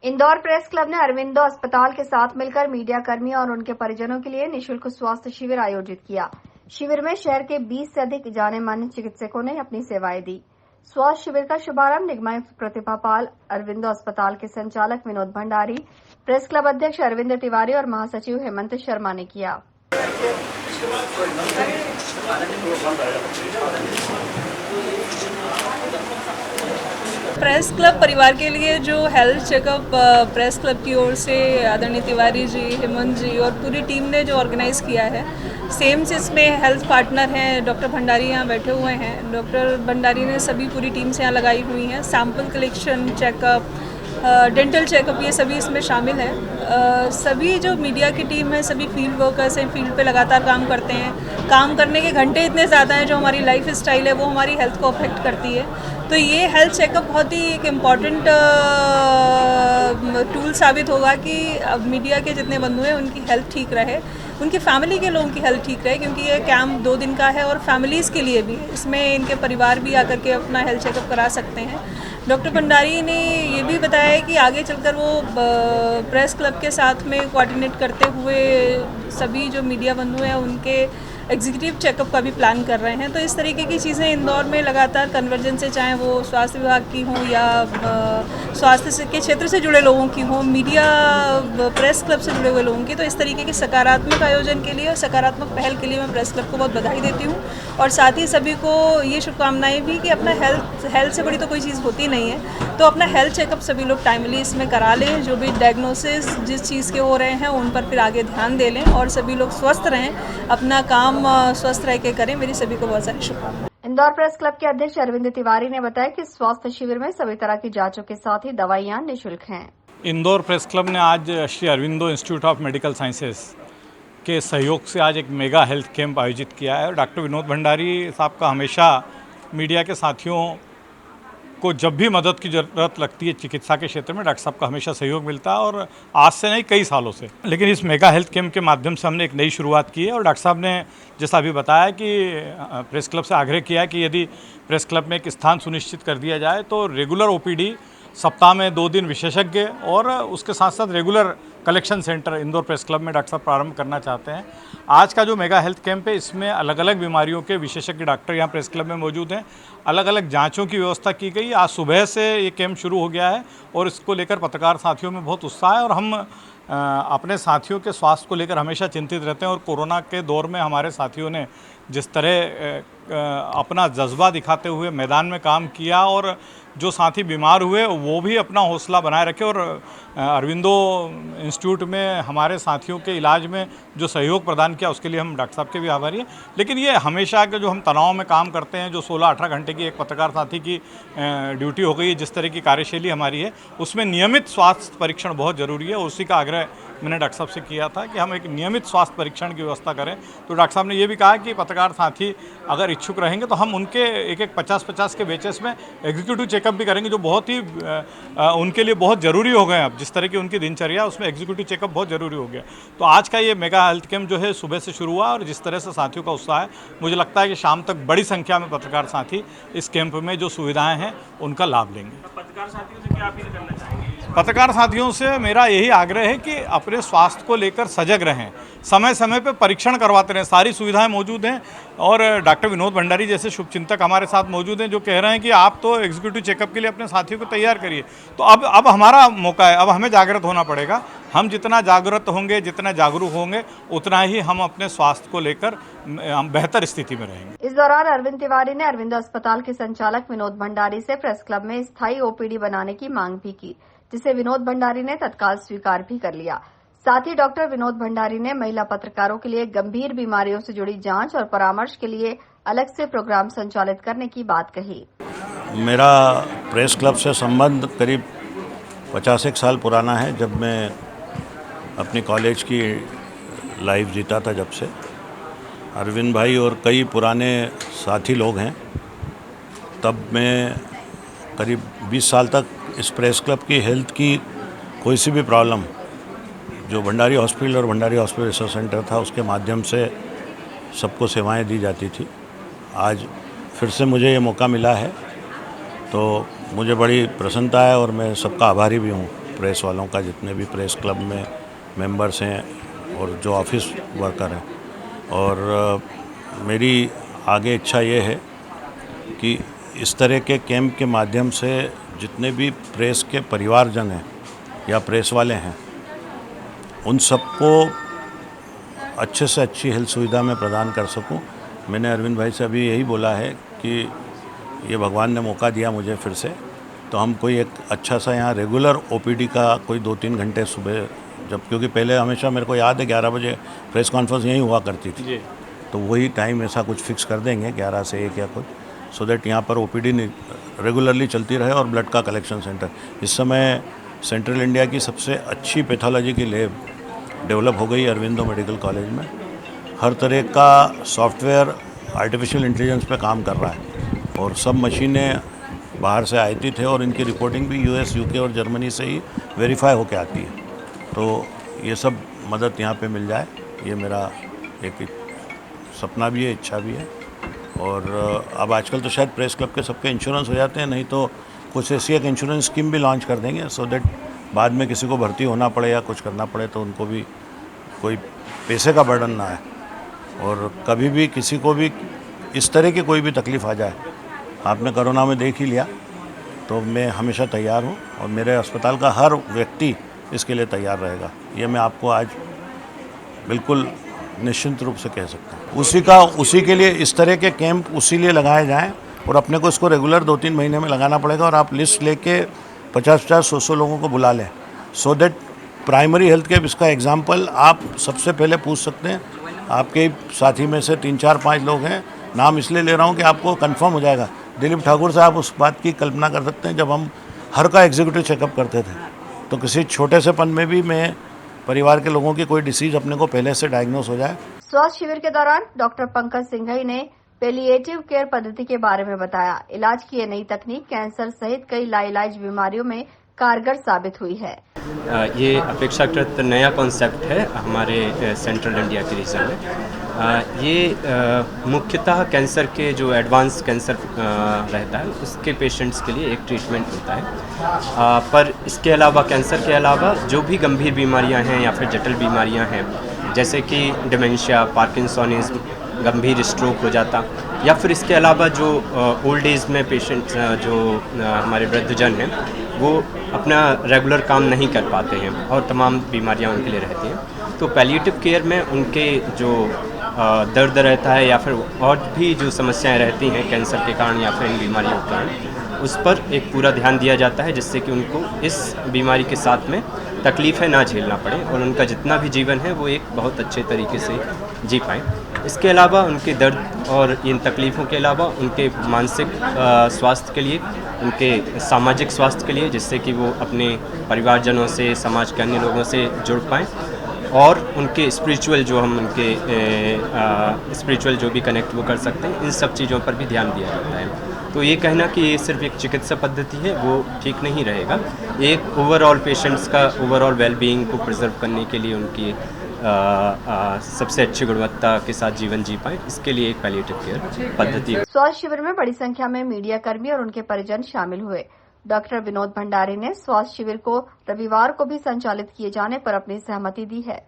Indore press club ने अरविंदो अस्पताल के साथ मिलकर मीडिया कर्मियों और उनके परिजनों के लिए निःशुल्क स्वास्थ्य शिविर आयोजित किया। शिविर में शहर के 20 से अधिक जाने माने चिकित्सकों ने अपनी सेवाएं दी। स्वास्थ्य शिविर का शुभारंभ निगमायुक्त प्रतिभा पाल, अरविंदो अस्पताल के संचालक विनोद भंडारी, प्रेस क्लब अध्यक्ष अरविंद तिवारी और महासचिव हेमंत शर्मा ने किया। प्रेस क्लब परिवार के लिए जो हेल्थ चेकअप प्रेस क्लब की ओर से आदरणीय तिवारी जी, हेमंत जी और पूरी टीम ने जो ऑर्गेनाइज़ किया है, सेम जिसमें हेल्थ पार्टनर हैं डॉक्टर भंडारी यहाँ बैठे हुए हैं। डॉक्टर भंडारी ने सभी पूरी टीम से यहाँ लगाई हुई हैं। Sample collection, checkup, dental checkup, ये सभी इसमें शामिल है। सभी जो मीडिया की टीम है, सभी फील्ड वर्कर्स हैं, फील्ड पे लगातार काम करते हैं। काम करने के घंटे इतने ज़्यादा हैं, जो हमारी लाइफ स्टाइल है वो हमारी हेल्थ को अफेक्ट करती है। तो ये हेल्थ चेकअप बहुत ही एक इम्पॉर्टेंट टूल साबित होगा कि अब मीडिया के जितने बंधु हैं उनकी हेल्थ ठीक रहे, उनकी फैमिली के लोगों की हेल्थ ठीक रहे, क्योंकि ये कैंप 2 दिन का है और फैमिलीज़ के लिए भी, इसमें इनके परिवार भी आकर के अपना हेल्थ चेकअप करा सकते हैं। डॉक्टर भंडारी ने ये भी बताया है कि आगे चलकर वो प्रेस क्लब के साथ में कोऑर्डिनेट करते हुए सभी जो मीडिया बंधु हैं उनके एग्जीक्यूटिव चेकअप का भी प्लान कर रहे हैं। तो इस तरीके की चीज़ें इंदौर में लगातार कन्वर्जेंस से, चाहे वो स्वास्थ्य विभाग की हों या स्वास्थ्य के क्षेत्र से जुड़े लोगों की हों, मीडिया प्रेस क्लब से जुड़े हुए लोगों की, तो इस तरीके के सकारात्मक आयोजन के लिए और सकारात्मक पहल के लिए मैं प्रेस क्लब को बहुत बधाई देती हूँ। और साथ ही सभी को ये शुभकामनाएँ भी कि अपना हेल्थ से बड़ी तो कोई चीज़ होती नहीं है, तो अपना हेल्थ चेकअप सभी लोग टाइमली इसमें करा लें। जो भी डायग्नोसिस जिस चीज़ के हो रहे हैं उन पर फिर आगे ध्यान दे लें और सभी लोग स्वस्थ रहें, अपना काम स्वस्थ रह के करें। मेरी सभी को बहुत सारी शुभकामनाएं। इंदौर प्रेस क्लब के अध्यक्ष अरविंद तिवारी ने बताया कि स्वास्थ्य शिविर में सभी तरह की जांचों के साथ ही दवाइयां निःशुल्क हैं। इंदौर प्रेस क्लब ने आज Shri Aurobindo institute of medical sciences के सहयोग से आज एक मेगा हेल्थ कैंप आयोजित किया है। डॉक्टर विनोद भंडारी साहब का हमेशा मीडिया के साथियों को जब भी मदद की ज़रूरत लगती है चिकित्सा के क्षेत्र में, डॉक्टर साहब का हमेशा सहयोग मिलता है और आज से नहीं कई सालों से। लेकिन इस मेगा हेल्थ कैंप के माध्यम से हमने एक नई शुरुआत की है और डॉक्टर साहब ने जैसा अभी बताया कि प्रेस क्लब से आग्रह किया है कि यदि प्रेस क्लब में एक स्थान सुनिश्चित कर दिया जाए तो रेगुलर ओपीडी, सप्ताह में 2 दिन विशेषज्ञ और उसके साथ साथ regular collection centre Indore press club में डॉक्टर साहब प्रारंभ करना चाहते हैं। आज का जो मेगा हेल्थ कैंप है इसमें अलग अलग बीमारियों के विशेषज्ञ डॉक्टर यहाँ प्रेस क्लब में मौजूद हैं। अलग अलग जांचों की व्यवस्था की गई। आज सुबह से ये कैंप शुरू हो गया है और इसको लेकर पत्रकार साथियों में बहुत उत्साह है और हम अपने साथियों के स्वास्थ्य को लेकर हमेशा चिंतित रहते हैं। और कोरोना के दौर में हमारे साथियों ने जिस तरह अपना जज्बा दिखाते हुए मैदान में काम किया और जो साथी बीमार हुए वो भी अपना हौसला बनाए रखे और अरविंदो इंस्टीट्यूट में हमारे साथियों के इलाज में जो सहयोग प्रदान किया उसके लिए हम डॉक्टर साहब के भी आभारी हैं। लेकिन ये हमेशा के जो हम तनाव में काम करते हैं, जो 16-18 घंटे की एक पत्रकार साथी की ड्यूटी हो गई है, जिस तरह की कार्यशैली हमारी है, उसमें नियमित स्वास्थ्य परीक्षण बहुत ज़रूरी है। उसी का आग्रह मैंने डॉक्टर साहब से किया था कि हम एक नियमित स्वास्थ्य परीक्षण की व्यवस्था करें। तो डॉक्टर साहब ने ये भी कहा कि पत्रकार साथी अगर इच्छुक रहेंगे तो हम उनके एक 50-50 के बेसिस में एग्जीक्यूटिव चेकअप भी करेंगे, जो बहुत ही उनके लिए बहुत ज़रूरी हो गए। अब जिस तरह की उनकी दिनचर्या उसमें एग्जीक्यूटिव चेकअप बहुत ज़रूरी हो गया। तो आज का ये मेगा हेल्थ कैंप जो है सुबह से शुरू हुआ और जिस तरह से साथियों का उत्साह है, मुझे लगता है कि शाम तक बड़ी संख्या में पत्रकार साथी इस कैंप में जो सुविधाएँ हैं उनका लाभ लेंगे। पत्रकार साथियों से क्या अपील करना चाहेंगे? पत्रकार साथियों से मेरा यही आग्रह है कि अपने स्वास्थ्य को लेकर सजग रहें, समय समय पर परीक्षण करवाते रहें। सारी सुविधाएं मौजूद हैं और डॉक्टर विनोद भंडारी जैसे शुभचिंतक हमारे साथ मौजूद हैं जो कह रहे हैं कि आप तो एग्जीक्यूटिव चेकअप के लिए अपने साथियों को तैयार करिए। तो अब हमारा मौका है, अब हमें जागृत होना पड़ेगा। हम जितना जागृत होंगे, जितना जागरूक होंगे, उतना ही हम अपने स्वास्थ्य को लेकर हम बेहतर स्थिति में रहेंगे। इस दौरान अरविंद तिवारी ने अरविंदो अस्पताल के संचालक विनोद भंडारी से प्रेस क्लब में स्थायी ओपीडी बनाने की मांग भी की, जिसे विनोद भंडारी ने तत्काल स्वीकार भी कर लिया। साथ ही डॉक्टर विनोद भंडारी ने महिला पत्रकारों के लिए गंभीर बीमारियों से जुड़ी जांच और परामर्श के लिए अलग से प्रोग्राम संचालित करने की बात कही। मेरा प्रेस क्लब से संबंध करीब 50 साल पुराना है। जब मैं अपनी कॉलेज की लाइफ जीता था, जब से अरविंद भाई और कई पुराने साथी लोग हैं, तब मैं करीब 20 साल तक इस प्रेस क्लब की हेल्थ की कोई सी भी प्रॉब्लम जो भंडारी हॉस्पिटल और भंडारी हॉस्पिटल रिसर्च सेंटर था उसके माध्यम से सबको सेवाएं दी जाती थी। आज फिर से मुझे ये मौका मिला है तो मुझे बड़ी प्रसन्नता है और मैं सबका आभारी भी हूँ। प्रेस वालों का, जितने भी प्रेस क्लब में मेंबर्स हैं और जो ऑफिस वर्कर हैं। और मेरी आगे इच्छा ये है कि इस तरह के कैंप के माध्यम से जितने भी प्रेस के परिवारजन हैं या प्रेस वाले हैं, उन सबको अच्छे से अच्छी हेल्थ सुविधा मैं प्रदान कर सकूं। मैंने अरविंद भाई से अभी यही बोला है कि ये भगवान ने मौका दिया मुझे फिर से, तो हम कोई एक अच्छा सा यहाँ रेगुलर ओपीडी का कोई 2-3 घंटे सुबह, जब क्योंकि पहले हमेशा मेरे को याद है 11 बजे प्रेस कॉन्फ्रेंस यहीं हुआ करती थी, तो वही टाइम ऐसा कुछ फिक्स कर देंगे 11 से 1 या कुछ, सो दैट यहाँ पर ओपीडी रेगुलरली चलती रहे। और ब्लड का कलेक्शन सेंटर, इस समय सेंट्रल इंडिया की सबसे अच्छी पैथोलॉजी की लैब डेवलप हो गई अरविंदो मेडिकल कॉलेज में। हर तरह का सॉफ्टवेयर आर्टिफिशियल इंटेलिजेंस पे काम कर रहा है और सब मशीनें बाहर से आती थे और इनकी रिपोर्टिंग भी यूएस, यूके और जर्मनी से ही वेरीफाई होके आती है। तो ये सब मदद यहाँ पे मिल जाए, ये मेरा एक सपना भी है, इच्छा भी है। और अब आजकल तो शायद प्रेस क्लब के सबके इंश्योरेंस हो जाते हैं, नहीं तो कुछ ऐसी एक इंश्योरेंस स्कीम भी लॉन्च कर देंगे, सो दैट बाद में किसी को भर्ती होना पड़े या कुछ करना पड़े तो उनको भी कोई पैसे का बर्डन ना है। और कभी भी किसी को भी इस तरह की कोई भी तकलीफ़ आ जाए, आपने कोरोना में देख ही लिया, तो मैं हमेशा तैयार हूँ और मेरे अस्पताल का हर व्यक्ति इसके लिए तैयार रहेगा। ये मैं आपको आज बिल्कुल निश्चिंत रूप से कह सकता हूँ। उसी के लिए इस तरह के कैंप उसी लिए लगाए जाएँ और अपने को इसको रेगुलर 2-3 महीने में लगाना पड़ेगा। और आप लिस्ट लेके 50-50, 100 लोगों को बुला लें, so that primary health care, इसका एग्जाम्पल आप सबसे पहले पूछ सकते हैं। आपके साथी में से 3-4-5 लोग हैं, नाम इसलिए ले रहा हूँ कि आपको कंफर्म हो जाएगा। दिलीप ठाकुर साहब, उस बात की कल्पना कर सकते हैं जब हम हर का एग्जीक्यूटिव चेकअप करते थे, तो किसी छोटे से पन में भी मैं परिवार के लोगों की कोई डिसीज अपने को पहले से डायग्नोस हो जाए। स्वास्थ्य शिविर के दौरान डॉक्टर पंकज सिंघई ने पैलिएटिव केयर पद्धति के बारे में बताया। इलाज की ये नई तकनीक कैंसर सहित कई लाइलाज बीमारियों में कारगर साबित हुई है। ये अपेक्षाकृत नया कॉन्सेप्ट है हमारे सेंट्रल इंडिया के रीजन में। ये मुख्यतः कैंसर के जो एडवांस कैंसर रहता है उसके पेशेंट्स के लिए एक ट्रीटमेंट होता है, पर इसके अलावा कैंसर के अलावा जो भी गंभीर बीमारियां हैं या फिर जटिल बीमारियां हैं, जैसे कि डिमेंशिया, पार्किंसोनिज्म, गंभीर स्ट्रोक हो जाता, या फिर इसके अलावा जो ओल्ड एज में पेशेंट्स जो हमारे वृद्धजन हैं वो अपना रेगुलर काम नहीं कर पाते हैं और तमाम बीमारियां उनके लिए रहती हैं, तो पैलिएटिव केयर में उनके जो दर्द रहता है या फिर और भी जो समस्याएं रहती हैं कैंसर के कारण या फिर इन बीमारियों के कारण, उस पर एक पूरा ध्यान दिया जाता है, जिससे कि उनको इस बीमारी के साथ में तकलीफ़ें ना झेलना पड़े और उनका जितना भी जीवन है वो एक बहुत अच्छे तरीके से जी पाएँ। इसके अलावा उनके दर्द और इन तकलीफ़ों के अलावा उनके मानसिक स्वास्थ्य के लिए, उनके सामाजिक स्वास्थ्य के लिए, जिससे कि वो अपने परिवारजनों से, समाज के अन्य लोगों से जुड़ पाएँ, और उनके स्पिरिचुअल जो हम उनके स्पिरिचुअल जो भी कनेक्ट वो कर सकते हैं, इन सब चीज़ों पर भी ध्यान दिया जाता है। तो ये कहना कि ये सिर्फ एक चिकित्सा पद्धति है वो ठीक नहीं रहेगा। एक ओवरऑल पेशेंट्स का ओवरऑल वेलबीइंग को प्रिजर्व करने के लिए उनकी सबसे अच्छी गुणवत्ता के साथ जीवन जी पाए, इसके लिए एक पैलिएटिव केयर पद्धति है। स्वास्थ्य शिविर में बड़ी संख्या में मीडिया कर्मी और उनके परिजन शामिल हुए। डॉक्टर विनोद भंडारी ने स्वास्थ्य शिविर को रविवार को भी संचालित किए जाने पर अपनी सहमति दी है।